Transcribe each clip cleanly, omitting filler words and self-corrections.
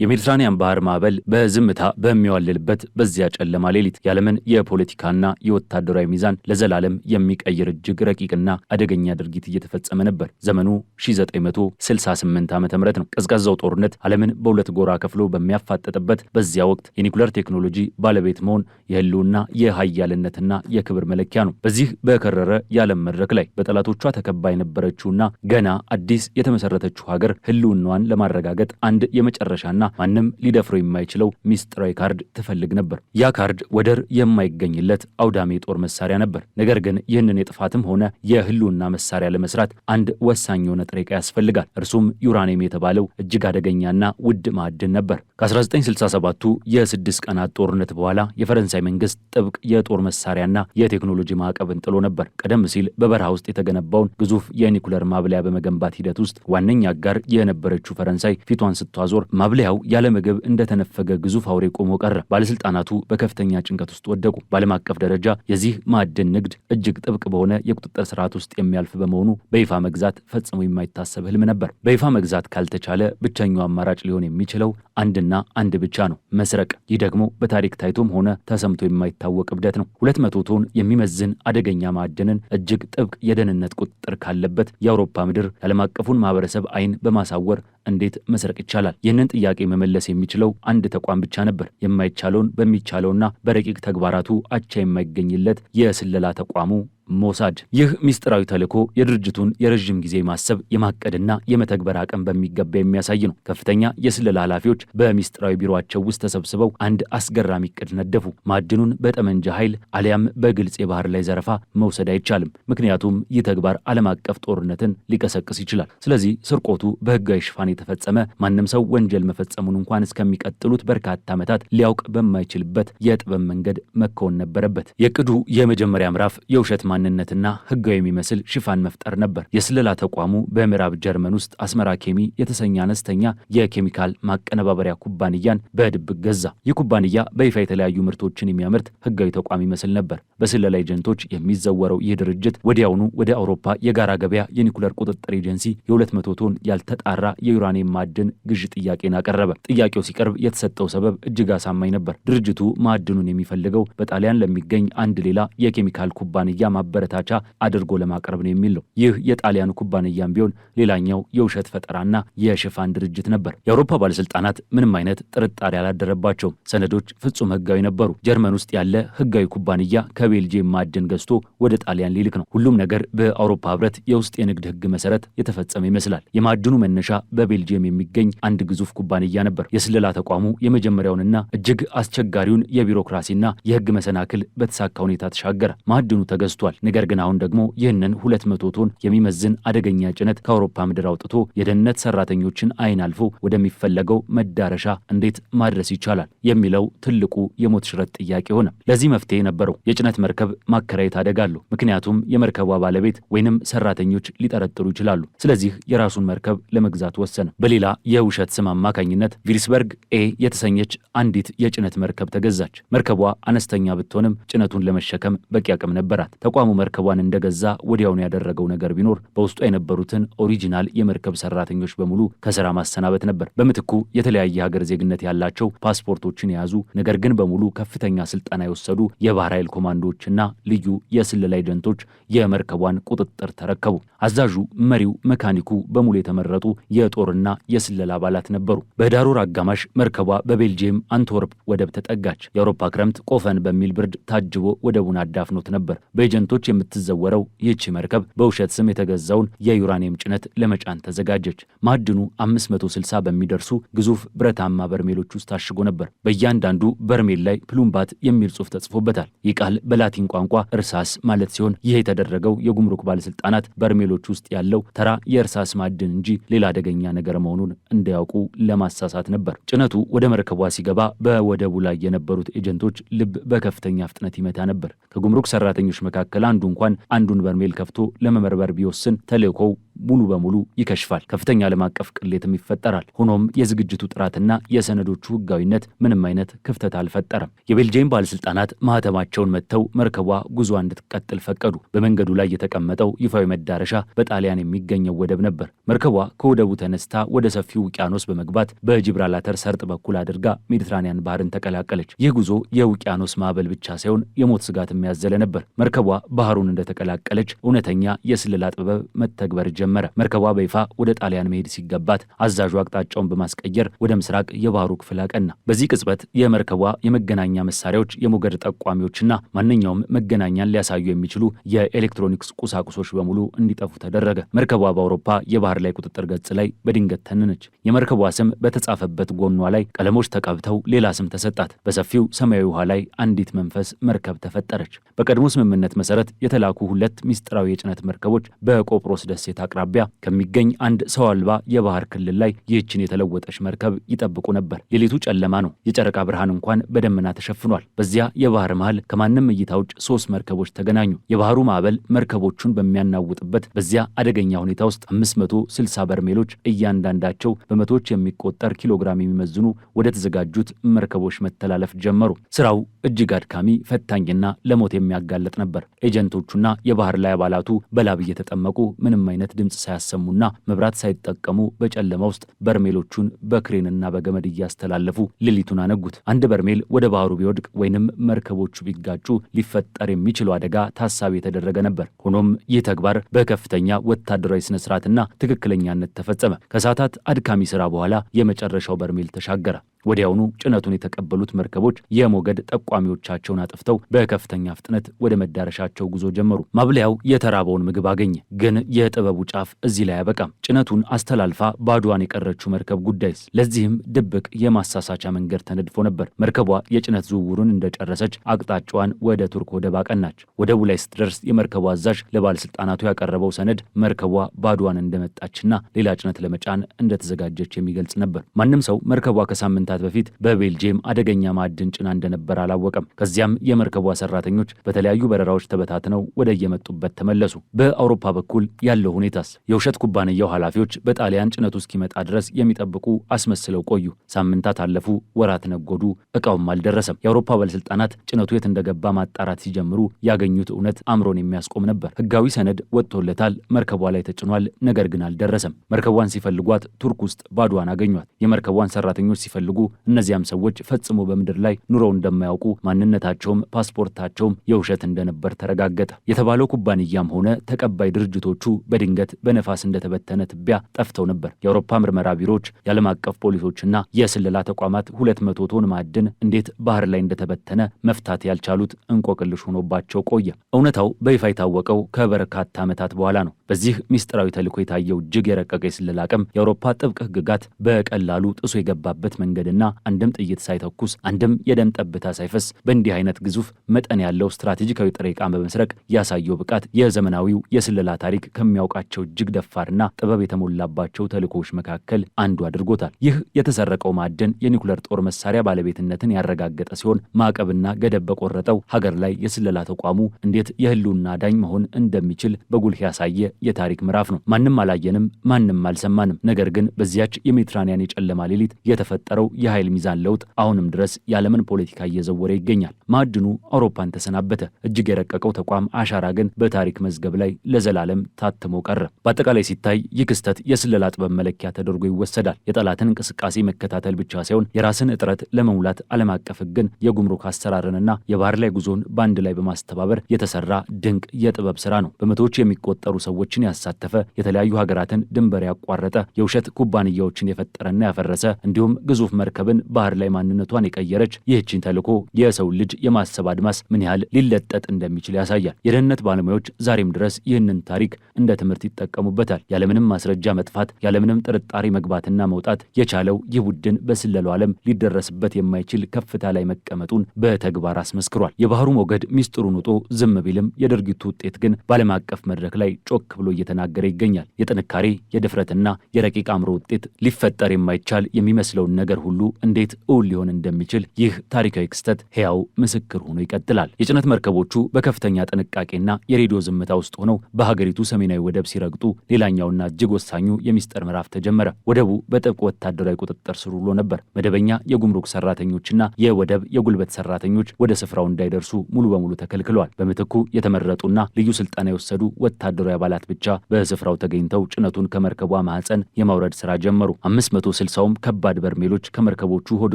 የሜዲትራኒያን ባህር ማዕበል በዝምታ በሚዋልልበት በዚያ ጨለማ ሌሊት የዓለምን የፖለቲካና የወታደራዊ ሚዛን ለዘላለም የሚቀይር እጅግ ረቂቅና አደገኛ ድርጊት እየተፈጸመ ነበር። ዘመኑ 1968 ዓ.ም ነው። ቀዝቃዛው ጦርነት ዓለምን በሁለት ጎራ ከፍሎ በሚያፋጠጥበት በዚያ ወቅት የኒኩለር ቴክኖሎጂ ባለቤት መሆን የህልውና የኃያልነትና የክብር መለኪያ ነው። በዚህ በከረረ የዓለም መድረክ ላይ በጠላቶቿ ተከባ የነበረችውና ገና አዲስ የተመሰረተችው ሀገር ህልውናዋን ለማረጋገጥ አንድ የመጨረሻና ማንም ሊደፍረው የማይችለው ሚስጥራዊ ካርድ ትፈልግ ነበር። ያ ካርድ ወደር የማይገኝለት አውዳሚ ጦር መሳሪያ ነበር። ነገር ግን ይህንን የጥፋትም ሆነ የህልውና መሳሪያ ለመስራት አንድ ወሳኝ የሆነ ጥሬ ዕቃ ያስፈልጋል። እርሱም ዩራኒየም የተባለው እጅግ አደገኛና ውድ ማዕድን ነበር። ከ1967ቱ የ6 ቀናት ጦርነት በኋላ የፈረንሳይ መንግስት ጥብቅ የጦር መሳሪያና የቴክኖሎጂ ማዕቀብን ጥሎ ነበር። ቀደም ሲል በበረሃ ውስጥ የተገነባውን ግዙፍ የኒኩለር ማብለያ በመገንባት ሂደት ውስጥ ዋነኛ አጋር የነበረችው ፈረንሳይ ፊቷን ስታዞር ማብለያው ያለ ምግብ እንደተነፈገ ግዙፍ አውሬ ቆሞ ቀረ። ባለስልጣናቱ በከፍተኛ ጭንቀት ውስጥ ወደቁ። በዓለም አቀፍ ደረጃ የዚህ ማዕድን ንግድ እጅግ ጥብቅ በሆነ የቁጥጥር ስርዓት ውስጥ የሚያልፍ በመሆኑ በይፋ መግዛት ፈጽሞ የማይታሰብ ህልም ነበር። በይፋ መግዛት ካልተቻለ ብቸኛው አማራጭ ሊሆን የሚችለው አንድና አንድ ብቻ ነው፣ መስረቅ። ይህ ደግሞ በታሪክ ታይቶም ሆነ ተሰምቶ የማይታወቅ እብደት ነው። 200 ቶን የሚመዝን አደገኛ ማዕድንን እጅግ ጥብቅ የደህንነት ቁጥጥር ካለበት የአውሮፓ ምድር የዓለም አቀፉን ማህበረሰብ አይን በማሳወር እንዴት መስረቅ ይቻላል? ይህንን ጥያቄ መመለስ የሚችለው አንድ ተቋም ብቻ ነበር። የማይቻለውን በሚቻለውና በረቂቅ ተግባራቱ አቻ የማይገኝለት የስለላ ተቋሙ ሞሳድ። ይህ ሚስጥራዊ ተልዕኮ የድርጅቱን የረዥም ጊዜ ማሰብ የማቀድና የመተግበር አቅም በሚገባ የሚያሳይ ነው። ከፍተኛ የስለላ ኃላፊዎች በሚስጥራዊ ቢሮአቸው ውስጥ ተሰብስበው አንድ አስገራሚ እቅድ ነደፉ። ማዕድኑን በጠመንጃ ኃይል አሊያም በግልጽ የባህር ላይ ዘረፋ መውሰድ አይቻልም፣ ምክንያቱም ይህ ተግባር ዓለም አቀፍ ጦርነትን ሊቀሰቅስ ይችላል። ስለዚህ ስርቆቱ በህጋዊ ሽፋን የተፈጸመ ማንም ሰው ወንጀል መፈጸሙን እንኳን እስከሚቀጥሉት በርካታ ዓመታት ሊያውቅ በማይችልበት የጥበብ መንገድ መከወን ነበረበት። የእቅዱ የመጀመሪያ ምዕራፍ የውሸት ማንነትና ህጋዊ የሚመስል ሽፋን መፍጠር ነበር። የስለላ ተቋሙ በምዕራብ ጀርመን ውስጥ አስመራ ኬሚ የተሰኘ አነስተኛ የኬሚካል ማቀነባበሪያ ኩባንያን በድብቅ ገዛ። ይህ ኩባንያ በይፋ የተለያዩ ምርቶችን የሚያመርት ህጋዊ ተቋም ይመስል ነበር። በስለላ ኤጀንቶች የሚዘወረው ይህ ድርጅት ወዲያውኑ ወደ አውሮፓ የጋራ ገበያ የኒኩለር ቁጥጥር ኤጀንሲ የ200 ቶን ያልተጣራ የዩራኒየም ማዕድን ግዥ ጥያቄን አቀረበ። ጥያቄው ሲቀርብ የተሰጠው ሰበብ እጅግ አሳማኝ ነበር። ድርጅቱ ማዕድኑን የሚፈልገው በጣሊያን ለሚገኝ አንድ ሌላ የኬሚካል ኩባንያ ማበረታቻ አድርጎ ለማቅረብ ነው የሚል ነው። ይህ የጣሊያኑ ኩባንያም ቢሆን ሌላኛው የውሸት ፈጠራና የሽፋን ድርጅት ነበር። የአውሮፓ ባለስልጣናት ምንም አይነት ጥርጣሬ አላደረባቸውም። ሰነዶች ፍጹም ህጋዊ ነበሩ። ጀርመን ውስጥ ያለ ህጋዊ ኩባንያ ከቤልጂየም ማዕድን ገዝቶ ወደ ጣሊያን ሊልክ ነው። ሁሉም ነገር በአውሮፓ ህብረት የውስጥ የንግድ ህግ መሰረት የተፈጸመ ይመስላል። የማዕድኑ መነሻ በቤልጂየም የሚገኝ አንድ ግዙፍ ኩባንያ ነበር። የስለላ ተቋሙ የመጀመሪያውንና እጅግ አስቸጋሪውን የቢሮክራሲና የህግ መሰናክል በተሳካ ሁኔታ ተሻገረ። ማዕድኑ ተገዝቷል። ነገር ግን አሁን ደግሞ ይህንን 200 ቶን የሚመዝን አደገኛ ጭነት ከአውሮፓ ምድር አውጥቶ የደህንነት ሰራተኞችን አይን አልፎ ወደሚፈለገው መዳረሻ እንዴት ማድረስ ይቻላል የሚለው ትልቁ የሞት ሽረት ጥያቄ ሆነ። ለዚህ መፍትሄ ነበረው። የጭነት መርከብ ማከራየት አደጋለሁ፣ ምክንያቱም የመርከቧ ባለቤት ወይንም ሰራተኞች ሊጠረጥሩ ይችላሉ። ስለዚህ የራሱን መርከብ ለመግዛት ወሰነ። በሌላ የውሸት ስም አማካኝነት ቪልስበርግ ኤ የተሰኘች አንዲት የጭነት መርከብ ተገዛች። መርከቧ አነስተኛ ብትሆንም ጭነቱን ለመሸከም በቂ አቅም ነበራት። ተቋሙ መርከቧን እንደገዛ ወዲያውኑ ያደረገው ነገር ቢኖር በውስጡ የነበሩትን ኦሪጂናል የመርከብ ሰራተኞች በሙሉ ከስራ ማሰናበት ነበር። በምትኩ የተለያየ ሀገር ዜግነት ያላቸው ፓስፖርቶችን የያዙ ነገር ግን በሙሉ ከፍተኛ ስልጠና የወሰዱ የባህር ኃይል ኮማንዶዎችና ልዩ የስለላ ኤጀንቶች የመርከቧን ቁጥጥር ተረከቡ። አዛዡ፣ መሪው፣ መካኒኩ በሙሉ የተመረጡ የጦርና የስለላ አባላት ነበሩ። በህዳር ወር አጋማሽ መርከቧ በቤልጂየም አንትወርፕ ወደብ ተጠጋች። የአውሮፓ ክረምት ቆፈን በሚል ብርድ ታጅቦ ወደቡን አዳፍኖት ነበር። በኤጀንቶች የምትዘወረው ይህቺ መርከብ በውሸት ስም የተገዛውን የዩራኒየም ጭነት ለመጫን ተዘጋጀች። ማዕድኑ 560 በሚደርሱ ግዙፍ ብረታማ በርሜሎች ውስጥ ታሽጎ ነበር። በእያንዳንዱ በርሜል ላይ ፕሉምባት የሚል ጽሑፍ ተጽፎበታል። ይህ ቃል በላቲን ቋንቋ እርሳስ ማለት ሲሆን ይህ የተደረገው የጉምሩክ ባለስልጣናት በርሜሎች ውስጥ ያለው ተራ የእርሳስ ማዕድን እንጂ ሌላ አደገኛ ነገር መሆኑን እንዳያውቁ ለማሳሳት ነበር። ጭነቱ ወደ መርከቧ ሲገባ በወደቡ ላይ የነበሩት ኤጀንቶች ልብ በከፍተኛ ፍጥነት ይመታ ነበር። ከጉምሩክ ሰራተኞች መካከል አንዱ እንኳን አንዱን በርሜል ከፍቶ ለመመርበር ቢወስን ተልእኮው ሙሉ በሙሉ ይከሽፋል። ከፍተኛ ዓለም አቀፍ ቅሌትም ይፈጠራል። ሆኖም የዝግጅቱ ጥራትና የሰነዶቹ ሕጋዊነት ምንም አይነት ክፍተት አልፈጠረም። የቤልጅየም ባለስልጣናት ማህተማቸውን መጥተው መርከቧ ጉዞ እንድትቀጥል ፈቀዱ። በመንገዱ ላይ የተቀመጠው ይፋዊ መዳረሻ በጣሊያን የሚገኘው ወደብ ነበር። መርከቧ ከወደቡ ተነስታ ወደ ሰፊው ውቅያኖስ በመግባት በጂብራላተር ሰርጥ በኩል አድርጋ ሜዲትራኒያን ባህርን ተቀላቀለች። ይህ ጉዞ የውቅያኖስ ማዕበል ብቻ ሳይሆን የሞት ስጋት የሚያዘለ ነበር። መርከቧ ባህሩን እንደተቀላቀለች እውነተኛ የስለላ ጥበብ መተግበር ጀመረ። መርከቧ በይፋ ወደ ጣሊያን መሄድ ሲገባት አዛዡ አቅጣጫውን በማስቀየር ወደ ምስራቅ የባህሩ ክፍል አቀና። በዚህ ቅጽበት የመርከቧ የመገናኛ መሳሪያዎች፣ የሞገድ ጠቋሚዎችና ማንኛውም መገናኛን ሊያሳዩ የሚችሉ የኤሌክትሮኒክስ ቁሳቁሶች በሙሉ እንዲጠፉ ተደረገ። መርከቧ በአውሮፓ የባህር ላይ ቁጥጥር ገጽ ላይ በድንገት ተነነች። የመርከቧ ስም በተጻፈበት ጎኗ ላይ ቀለሞች ተቀብተው ሌላ ስም ተሰጣት። በሰፊው ሰማያዊ ውሃ ላይ አንዲት መንፈስ መርከብ ተፈጠረች። በቀድሞ ስምምነት መሰረት የተላኩ ሁለት ሚስጥራዊ የጭነት መርከቦች በቆጵሮስ ደሴት አቅራቢያ ከሚገኝ አንድ ሰው አልባ የባህር ክልል ላይ ይህችን የተለወጠች መርከብ ይጠብቁ ነበር። ሌሊቱ ጨለማ ነው። የጨረቃ ብርሃን እንኳን በደመና ተሸፍኗል። በዚያ የባህር መሃል ከማንም እይታ ውጭ 3 መርከቦች ተገናኙ። የባህሩ ማዕበል መርከቦቹን በሚያናውጥበት በዚያ አደገኛ ሁኔታ ውስጥ 560 በርሜሎች እያንዳንዳቸው በመቶዎች የሚቆጠር ኪሎግራም የሚመዝኑ ወደ ተዘጋጁት መርከቦች መተላለፍ ጀመሩ። ስራው እጅግ አድካሚ፣ ፈታኝና ለሞት የሚያጋለጥ ነበር። ኤጀንቶቹና የባህር ላይ አባላቱ በላብ እየተጠመቁ ምንም አይነት ድምፅ ሳያሰሙና መብራት ሳይጠቀሙ በጨለማ ውስጥ በርሜሎቹን በክሬንና በገመድ እያስተላለፉ ሌሊቱን አነጉት። አንድ በርሜል ወደ ባህሩ ቢወድቅ ወይንም መርከቦቹ ቢጋጩ ሊፈጠር የሚችለው አደጋ ታሳቢ የተደረገ ነበር። ሆኖም ይህ ተግባር በከፍተኛ ወታደራዊ ስነ ስርዓትና ትክክለኛነት ተፈጸመ። ከሰዓታት አድካሚ ስራ በኋላ የመጨረሻው በርሜል ተሻገረ። ወዲያውኑ ጭነቱን የተቀበሉት መርከቦች የሞገድ ጠቋሚዎቻቸውን አጥፍተው በከፍተኛ ፍጥነት ወደ መዳረሻቸው ጉዞ ጀመሩ። ማብለያው የተራበውን ምግብ አገኘ። ግን የጥበቡ ጫፍ እዚህ ላይ አያበቃም። ጭነቱን አስተላልፋ ባዷን የቀረችው መርከብ ጉዳይስ? ለዚህም ድብቅ የማሳሳቻ መንገድ ተነድፎ ነበር። መርከቧ የጭነት ዝውውሩን እንደጨረሰች አቅጣጫዋን ወደ ቱርክ ወደብ አቀናች። ወደቡ ላይ ስትደርስ የመርከቧ አዛዥ ለባለስልጣናቱ ያቀረበው ሰነድ መርከቧ ባዷን እንደመጣችና ሌላ ጭነት ለመጫን እንደተዘጋጀች የሚገልጽ ነበር። ማንም ሰው መርከቧ ከሳምንታት በፊት በቤልጅየም አደገኛ ማዕድን ጭና እንደነበር አላወቀም። ከዚያም የመርከቧ ሰራተኞች በተለያዩ በረራዎች ተበታትነው ወደ የመጡበት ተመለሱ። በአውሮፓ በኩል ያለው ሁኔታስ? የውሸት ኩባንያው ኃላፊዎች በጣሊያን ጭነቱ እስኪመጣ ድረስ የሚጠብቁ አስመስለው ቆዩ። ሳምንታት አለፉ፣ ወራት ነጎዱ፣ እቃውም አልደረሰም። የአውሮፓ ባለስልጣናት ጭነቱ የት እንደገባ ማጣራት ሲጀምሩ ያገኙት እውነት አእምሮን የሚያስቆም ነበር። ህጋዊ ሰነድ ወጥቶለታል፣ መርከቧ ላይ ተጭኗል። ነገር ግን አልደረሰም። መርከቧን ሲፈልጓት ቱርክ ውስጥ ባዷን አገኟት። የመርከቧን ሰራተኞች ሲፈልጉ እነዚያም ሰዎች ፈጽሞ በምድር ላይ ኑረው እንደማያውቁ፣ ማንነታቸውም ፓስፖርታቸውም የውሸት እንደነበር ተረጋገጠ። የተባለው ኩባንያም ሆነ ተቀባይ ድርጅቶቹ በድንገት በነፋስ እንደተበተነ ትቢያ ጠፍተው ነበር። የአውሮፓ ምርመራ ቢሮዎች፣ የዓለም አቀፍ ፖሊሶችና የስለላ ተቋማት 200 ቶን ማዕድን እንዴት ባህር ላይ እንደተበተነ መፍታት ያልቻሉት እንቆቅልሽ ሆኖባቸው ቆየ። እውነታው በይፋ የታወቀው ከበርካታ ዓመታት በኋላ ነው። በዚህ ሚስጥራዊ ተልዕኮ የታየው እጅግ የረቀቀ የስለላ አቅም የአውሮፓ ጥብቅ ሕግጋት በቀላሉ ጥሶ የገባበት መንገድና አንድም ጥይት ሳይተኩስ አንድም የደም ጠብታ ሳይፈስ በእንዲህ አይነት ግዙፍ መጠን ያለው ስትራቴጂካዊ ጥሬ ዕቃ በመስረቅ ያሳየው ብቃት የዘመናዊው የስለላ ታሪክ ከሚያውቃቸው እጅግ ደፋርና ጥበብ የተሞላባቸው ተልዕኮዎች መካከል አንዱ አድርጎታል። ይህ የተሰረቀው ማዕድን የኒውክሌር ጦር መሳሪያ ባለቤትነትን ያረጋገጠ ሲሆን ማዕቀብና ገደብ በቆረጠው ሀገር ላይ የስለላ ተቋሙ እንዴት የህልውና ዳኝ መሆን እንደሚችል በጉልህ ያሳየ የታሪክ ምዕራፍ ነው። ማንም አላየንም፣ ማንም አልሰማንም። ነገር ግን በዚያች የሜዲትራኒያን የጨለማ ሌሊት የተፈጠረው የኃይል ሚዛን ለውጥ አሁንም ድረስ የዓለምን ፖለቲካ እየዘወረ ይገኛል። ማዕድኑ አውሮፓን ተሰናበተ። እጅግ የረቀቀው ተቋም አሻራ ግን በታሪክ መዝገብ ላይ ለዘላለም ታትሞ ቀረ። በአጠቃላይ ሲታይ ይህ ክስተት የስለላ ጥበብ መለኪያ ተደርጎ ይወሰዳል። የጠላትን እንቅስቃሴ መከታተል ብቻ ሳይሆን የራስን እጥረት ለመሙላት ዓለም አቀፍ ሕግን፣ የጉምሩክ አሰራርንና የባህር ላይ ጉዞን በአንድ ላይ በማስተባበር የተሰራ ድንቅ የጥበብ ስራ ነው። በመቶዎች የሚቆጠሩ ሰዎችን ያሳተፈ፣ የተለያዩ ሀገራትን ድንበር ያቋረጠ፣ የውሸት ኩባንያዎችን የፈጠረና ያፈረሰ እንዲሁም ግዙፍ መርከብን ባህር ላይ ማንነቷን የቀየረች ይህችን ተልዕኮ የሰው ልጅ የማሰብ አድማስ ምን ያህል ሊለጠጥ እንደሚችል ያሳያል። የደህንነት ባለሙያዎች ዛሬም ድረስ ይህንን ታሪክ እንደ ትምህርት ይጠቀሙበታል። ያለምንም ማስረጃ መጥፋት፣ ያለምንም ጥርጣሬ መግባትና መውጣት የቻለው ይህ ቡድን በስለላው ዓለም ሊደረስበት የማይችል ከፍታ ላይ መቀመጡን በተግባር አስመስክሯል። የባህሩ ሞገድ ሚስጥሩን ውጦ ዝም ቢልም የድርጊቱ ውጤት ግን በዓለም አቀፍ መድረክ ላይ ጮክ ብሎ እየተናገረ ይገኛል። የጥንካሬ የድፍረትና የረቂቅ አእምሮ ውጤት ሊፈጠር የማይቻል የሚመስለውን ነገር ሁሉ ሁሉ እንዴት እውን ሊሆን እንደሚችል ይህ ታሪካዊ ክስተት ሕያው ምስክር ሆኖ ይቀጥላል። የጭነት መርከቦቹ በከፍተኛ ጥንቃቄና የሬዲዮ ዝምታ ውስጥ ሆነው በሀገሪቱ ሰሜናዊ ወደብ ሲረግጡ ሌላኛውና እጅግ ወሳኙ የሚስጥር ምዕራፍ ተጀመረ። ወደቡ በጥብቅ ወታደራዊ ቁጥጥር ስር ውሎ ነበር። መደበኛ የጉምሩክ ሰራተኞችና የወደብ የጉልበት ሰራተኞች ወደ ስፍራው እንዳይደርሱ ሙሉ በሙሉ ተከልክለዋል። በምትኩ የተመረጡና ልዩ ስልጠና የወሰዱ ወታደራዊ አባላት ብቻ በስፍራው ተገኝተው ጭነቱን ከመርከቧ ማዕፀን የማውረድ ስራ ጀመሩ። 560ውም ከባድ በርሜሎች ከመርከቦቹ ሆድ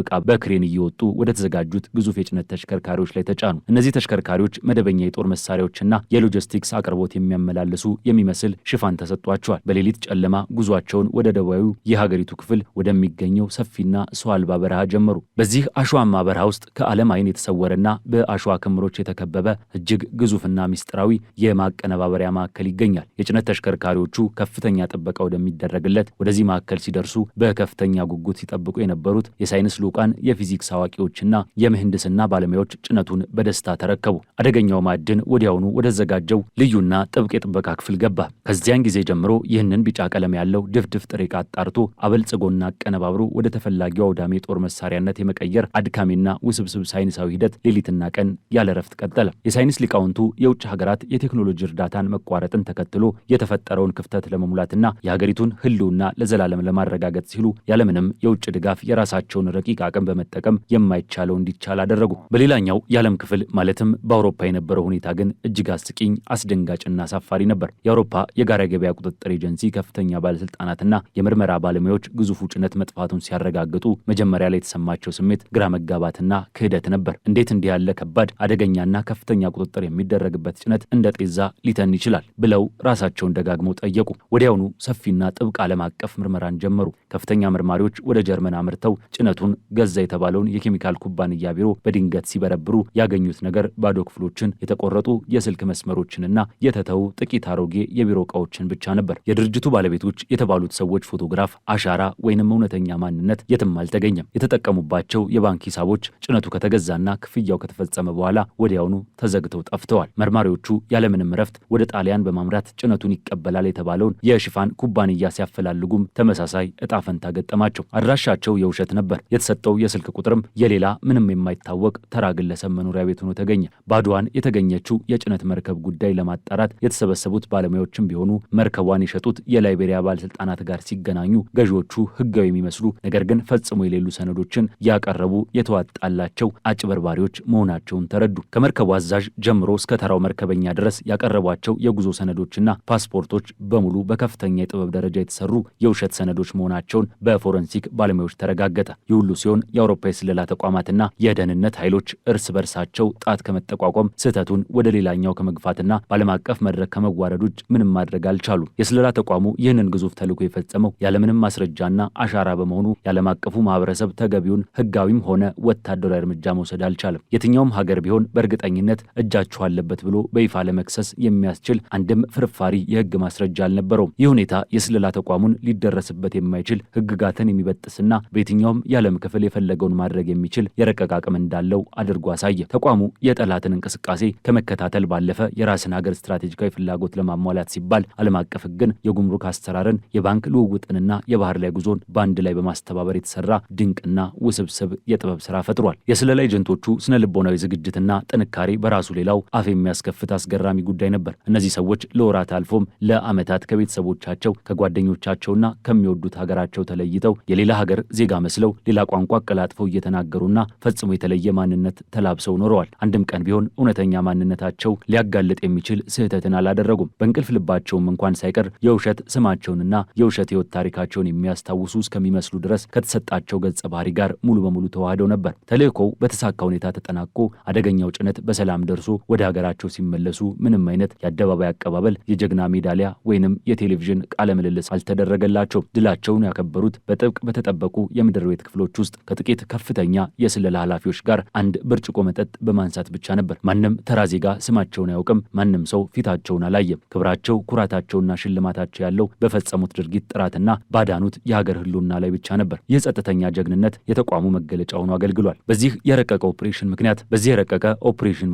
ዕቃ በክሬን እየወጡ ወደ ተዘጋጁት ግዙፍ የጭነት ተሽከርካሪዎች ላይ ተጫኑ። እነዚህ ተሽከርካሪዎች መደበኛ የጦር መሳሪያዎችና የሎጂስቲክስ አቅርቦት የሚያመላልሱ የሚመስል ሽፋን ተሰጥቷቸዋል። በሌሊት ጨለማ ጉዟቸውን ወደ ደቡባዊው የሀገሪቱ ክፍል ወደሚገኘው ሰፊና ሰው አልባ በረሃ ጀመሩ። በዚህ አሸዋማ በረሃ ውስጥ ከዓለም ዓይን የተሰወረና በአሸዋ ክምሮች የተከበበ እጅግ ግዙፍና ሚስጥራዊ የማቀነባበሪያ ማዕከል ይገኛል። የጭነት ተሽከርካሪዎቹ ከፍተኛ ጥበቃ ወደሚደረግለት ወደዚህ ማዕከል ሲደርሱ በከፍተኛ ጉጉት ሲጠብቁ የነበሩት የሳይንስ ልዑቃን፣ የፊዚክስ አዋቂዎችና የምህንድስና ባለሙያዎች ጭነቱን በደስታ ተረከቡ። አደገኛው ማዕድን ወዲያውኑ ወደተዘጋጀው ልዩና ጥብቅ የጥበቃ ክፍል ገባ። ከዚያን ጊዜ ጀምሮ ይህንን ቢጫ ቀለም ያለው ድፍድፍ ጥሬ ዕቃ አጣርቶ አበልጽጎና አቀነባብሮ ወደ ተፈላጊው አውዳሚ የጦር መሳሪያነት የመቀየር አድካሚና ውስብስብ ሳይንሳዊ ሂደት ሌሊትና ቀን ያለ ረፍት ቀጠለ። የሳይንስ ሊቃውንቱ የውጭ ሀገራት የቴክኖሎጂ እርዳታን መቋረጥን ተከትሎ የተፈጠረውን ክፍተት ለመሙላትና የሀገሪቱን ሕልውና ለዘላለም ለማረጋገጥ ሲሉ ያለምንም የውጭ ድጋፍ የራሳቸውን ረቂቅ አቅም በመጠቀም የማይቻለው እንዲቻል አደረጉ። በሌላኛው የዓለም ክፍል ማለትም በአውሮፓ የነበረው ሁኔታ ግን እጅግ አስቂኝ፣ አስደንጋጭና አሳፋሪ ነበር። የአውሮፓ የጋራ ገበያ ቁጥጥር ኤጀንሲ ከፍተኛ ባለስልጣናትና የምርመራ ባለሙያዎች ግዙፉ ጭነት መጥፋቱን ሲያረጋግጡ መጀመሪያ ላይ የተሰማቸው ስሜት ግራ መጋባትና ክህደት ነበር። እንዴት እንዲህ ያለ ከባድ አደገኛና ከፍተኛ ቁጥጥር የሚደረግበት ጭነት እንደ ጤዛ ሊተን ይችላል ብለው ራሳቸውን ደጋግመው ጠየቁ። ወዲያውኑ ሰፊና ጥብቅ ዓለም አቀፍ ምርመራን ጀመሩ። ከፍተኛ መርማሪዎች ወደ ጀርመን አምርተው ጭነቱን ገዛ የተባለውን የኬሚካል ኩባንያ ቢሮ በድንገት ሲበረብሩ ያገኙት ነገር ባዶ ክፍሎችን፣ የተቆረጡ የስልክ መስመሮችንና የተተዉ ጥቂት አሮጌ የቢሮ ዕቃዎችን ብቻ ነበር። የድርጅቱ ባለቤቶች የተባሉት ሰዎች ፎቶግራፍ፣ አሻራ ወይንም እውነተኛ ማንነት የትም አልተገኘም። የተጠቀሙባቸው የባንክ ሂሳቦች ጭነቱ ከተገዛና ክፍያው ከተፈጸመ በኋላ ወዲያውኑ ተዘግተው ጠፍተዋል። መርማሪዎቹ ያለምንም ረፍት ወደ ጣሊያን በማምራት ጭነቱን ይቀበላል የተባለውን የሽፋን ኩባንያ ሲያፈላልጉም ተመሳሳይ እጣ ፈንታ ገጠማቸው። አድራሻቸው የውሸት ነበር። የተሰጠው የስልክ ቁጥርም የሌላ ምንም የማይታወቅ ተራ ግለሰብ መኖሪያ ቤት ሆኖ ተገኘ። ባዶዋን የተገኘችው የጭነት መርከብ ጉዳይ ለማጣራት የተሰበሰቡት ባለሙያዎችም ቢሆኑ መርከቧን የሸጡት የላይቤሪያ ባለስልጣናት ጋር ሲገናኙ ገዢዎቹ ሕጋዊ የሚመስሉ ነገር ግን ፈጽሞ የሌሉ ሰነዶችን ያቀረቡ የተዋጣላቸው አጭበርባሪዎች መሆናቸውን ተረዱ። ከመርከቡ አዛዥ ጀምሮ እስከ ተራው መርከበኛ ድረስ ያቀረቧቸው የጉዞ ሰነዶችና ፓስፖርቶች በሙሉ በከፍተኛ የጥበብ ደረጃ የተሰሩ የውሸት ሰነዶች መሆናቸውን በፎረንሲክ ባለሙያዎች ተረጋገጠ። ይህ ሁሉ ሲሆን የአውሮፓ የስለላ ተቋማትና የደህንነት ኃይሎች እርስ በርሳቸው ጣት ከመጠቋቋም ስህተቱን ወደ ሌላኛው ከመግፋትና በዓለም አቀፍ መድረክ ከመዋረድ ውጭ ምንም ማድረግ አልቻሉም። የስለላ ተቋሙ ይህንን ግዙፍ ተልዕኮ የፈጸመው ያለምንም ማስረጃና አሻራ በመሆኑ የዓለም አቀፉ ማህበረሰብ ተገቢውን ሕጋዊም ሆነ ወታደራዊ እርምጃ መውሰድ አልቻለም። የትኛውም ሀገር ቢሆን በእርግጠኝነት እጃችሁ አለበት ብሎ በይፋ ለመክሰስ የሚያስችል አንድም ፍርፋሪ የሕግ ማስረጃ አልነበረውም። ይህ ሁኔታ የስለላ ተቋሙን ሊደረስበት የማይችል ሕግጋትን የሚበጥስና በየትኛውም የዓለም ክፍል የፈለገውን ማድረግ የሚችል የረቀቀ አቅም እንዳለው አድርጎ አሳየ። ተቋሙ የጠላትን እንቅስቃሴ ከመከታተል ባለፈ የራስን ሀገር ስትራቴጂካዊ ፍላጎት ለማሟላት ሲባል ዓለም አቀፍ ሕግን፣ የጉምሩክ አሰራርን፣ የባንክ ልውውጥንና የባህር ላይ ጉዞን በአንድ ላይ በማስተባበር የተሰራ ድንቅና ውስብስብ የጥበብ ስራ ፈጥሯል። የስለላ ኤጀንቶቹ ስነ ልቦናዊ ዝግጅትና ጥንካሬ በራሱ ሌላው አፍ የሚያስከፍት አስገራሚ ጉዳይ ነበር። እነዚህ ሰዎች ለወራት አልፎም ለዓመታት ከቤተሰቦቻቸው ከጓደኞቻቸውና ከሚወዱት ሀገራቸው ተለይተው የሌላ ሀገር ዜጋ መስለው ሌላ ቋንቋ አቀላጥፈው እየተናገሩና ፈጽሞ የተለየ ማንነት ተላብሰው ኖረዋል። አንድም ቀን ቢሆን እውነተኛ ማንነታቸው ሊያጋልጥ የሚችል ስህተትን አላደረጉም። በእንቅልፍ ልባቸውም እንኳን ሳይቀር የውሸት ስማቸውንና የውሸት ሕይወት ታሪካቸውን የሚያስታውሱ እስከሚመስሉ ድረስ ከተሰጣቸው ገጸ ባህሪ ጋር ሙሉ በሙሉ ተዋህደው ነበር። ተልእኮው በተሳካ ሁኔታ ተጠናቆ አደገኛው ጭነት በሰላም ደርሶ ወደ ሀገራቸው ሲመለሱ ምንም አይነት የአደባባይ አቀባበል፣ የጀግና ሜዳሊያ ወይንም የቴሌቪዥን ቃለ ምልልስ አልተደረገላቸው። ድላቸውን ያከበሩት በጥብቅ በተጠበቁ የምድር ቤት ክፍሎች ውስጥ ከጥቂት ከፍተኛ የስለላ ኃላፊዎች ጋር አንድ ብርጭቆ መጠጥ በማንሳት ብቻ ነበር። ማንም ተራ ዜጋ ስማቸውን አያውቅም። ማንም ሰው ፊታቸውን አላየም። ክብራቸው፣ ኩራታቸውና ሽልማታቸው ያለው በፈጸሙት ድርጊት ጥራትና ባዳኑት የሀገር ህልውና ላይ ብቻ ነበር። ይህ ጸጥተኛ ጀግንነት የተቋሙ መገለጫ ሆኖ አገልግሏል። በዚህ የረቀቀ ኦፕሬሽን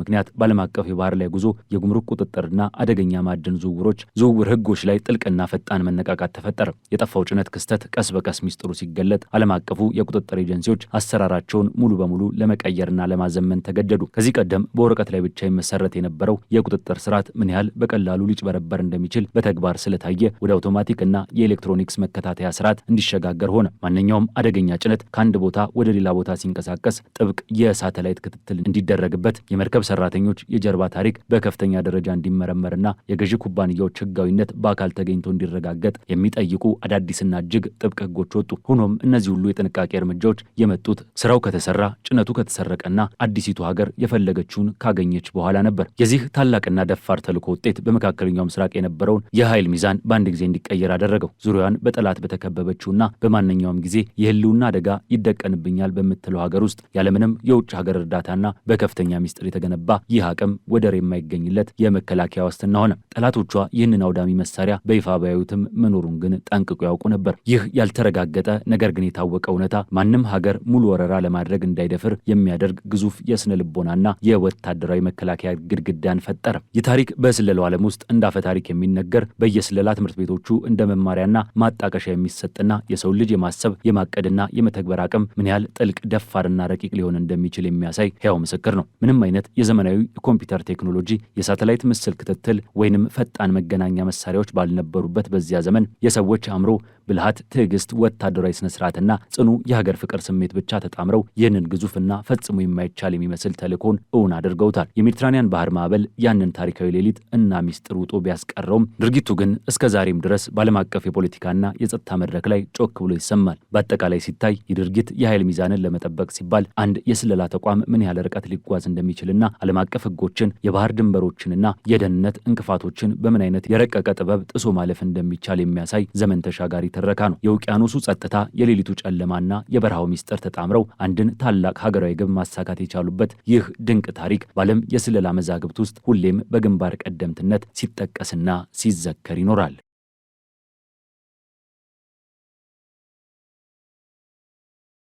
ምክንያት በዓለም አቀፍ የባህር ላይ ጉዞ፣ የጉምሩክ ቁጥጥርና አደገኛ ማዕድን ዝውውር ህጎች ላይ ጥልቅና ፈጣን መነቃቃት ተፈጠረ። የጠፋው ጭነት ክስተት ቀስ በቀስ ሚስጥሩ ሲገለጥ ዓለም አቀፉ አቀፉ የቁጥጥር ኤጀንሲዎች አሰራራቸውን ሙሉ በሙሉ ለመቀየርና ለማዘመን ተገደዱ። ከዚህ ቀደም በወረቀት ላይ ብቻ ይመሰረት የነበረው የቁጥጥር ስርዓት ምን ያህል በቀላሉ ሊጭበረበር እንደሚችል በተግባር ስለታየ ወደ አውቶማቲክና የኤሌክትሮኒክስ መከታተያ ስርዓት እንዲሸጋገር ሆነ። ማንኛውም አደገኛ ጭነት ከአንድ ቦታ ወደ ሌላ ቦታ ሲንቀሳቀስ ጥብቅ የሳተላይት ክትትል እንዲደረግበት፣ የመርከብ ሰራተኞች የጀርባ ታሪክ በከፍተኛ ደረጃ እንዲመረመርና የገዢ ኩባንያዎች ህጋዊነት በአካል ተገኝቶ እንዲረጋገጥ የሚጠይቁ አዳዲስና እጅግ ጥብቅ ህጎች ወጡ። ሆኖም እነዚህ ሁሉ የጥንቃቄ እርምጃዎች የመጡት ስራው ከተሰራ ጭነቱ ከተሰረቀና አዲሲቱ ሀገር የፈለገችውን ካገኘች በኋላ ነበር። የዚህ ታላቅና ደፋር ተልዕኮ ውጤት በመካከለኛው ምስራቅ የነበረውን የኃይል ሚዛን በአንድ ጊዜ እንዲቀየር አደረገው። ዙሪያዋን በጠላት በተከበበችውና በማንኛውም ጊዜ የህልውና አደጋ ይደቀንብኛል በምትለው ሀገር ውስጥ ያለምንም የውጭ ሀገር እርዳታና በከፍተኛ ሚስጥር የተገነባ ይህ አቅም ወደር የማይገኝለት የመከላከያ ዋስትና ሆነ። ጠላቶቿ ይህንን አውዳሚ መሳሪያ በይፋ ባያዩትም መኖሩን ግን ጠንቅቆ ያውቁ ነበር። ይህ ያልተረጋገጠ ነገር ግን የታወቀ እውነታ ማንም ሀገር ሙሉ ወረራ ለማድረግ እንዳይደፍር የሚያደርግ ግዙፍ የስነ ልቦናና የወታደራዊ መከላከያ ግድግዳን ፈጠረ። ይህ ታሪክ በስለላው ዓለም ውስጥ እንደ አፈ ታሪክ የሚነገር በየስለላ ትምህርት ቤቶቹ እንደ መማሪያና ማጣቀሻ የሚሰጥና የሰው ልጅ የማሰብ የማቀድና የመተግበር አቅም ምን ያህል ጥልቅ ደፋርና ረቂቅ ሊሆን እንደሚችል የሚያሳይ ሕያው ምስክር ነው። ምንም አይነት የዘመናዊ ኮምፒውተር ቴክኖሎጂ፣ የሳተላይት ምስል ክትትል ወይንም ፈጣን መገናኛ መሳሪያዎች ባልነበሩበት በዚያ ዘመን የሰዎች አእምሮ፣ ብልሃት፣ ትዕግስት፣ ወታደራዊ ስነ ስርዓትና ጽኑ የሀገር ፍቅር ስሜት ብቻ ተጣምረው ይህንን ግዙፍና ፈጽሞ የማይቻል የሚመስል ተልዕኮን እውን አድርገውታል። የሜዲትራኒያን ባህር ማዕበል ያንን ታሪካዊ ሌሊት እና ሚስጥር ውጦ ቢያስቀረውም ድርጊቱ ግን እስከ ዛሬም ድረስ በዓለም አቀፍ የፖለቲካና የጸጥታ መድረክ ላይ ጮክ ብሎ ይሰማል። በአጠቃላይ ሲታይ ይህ ድርጊት የኃይል ሚዛንን ለመጠበቅ ሲባል አንድ የስለላ ተቋም ምን ያህል ርቀት ሊጓዝ እንደሚችልና ዓለም አቀፍ ሕጎችን የባህር ድንበሮችንና የደህንነት እንቅፋቶችን በምን አይነት የረቀቀ ጥበብ ጥሶ ማለፍ እንደሚቻል የሚያሳይ ዘመን ተሻጋሪ ትረካ ነው። የውቅያኖሱ ጸጥታ፣ የሌሊቱ ጨለማና የበረሃው ሚስጥር ተጣምረው አንድን ታላቅ ሀገራዊ ግብ ማሳካት የቻሉበት ይህ ድንቅ ታሪክ በዓለም የስለላ መዛግብት ውስጥ ሁሌም በግንባር ቀደምትነት ሲጠቀስና ሲዘከር ይኖራል።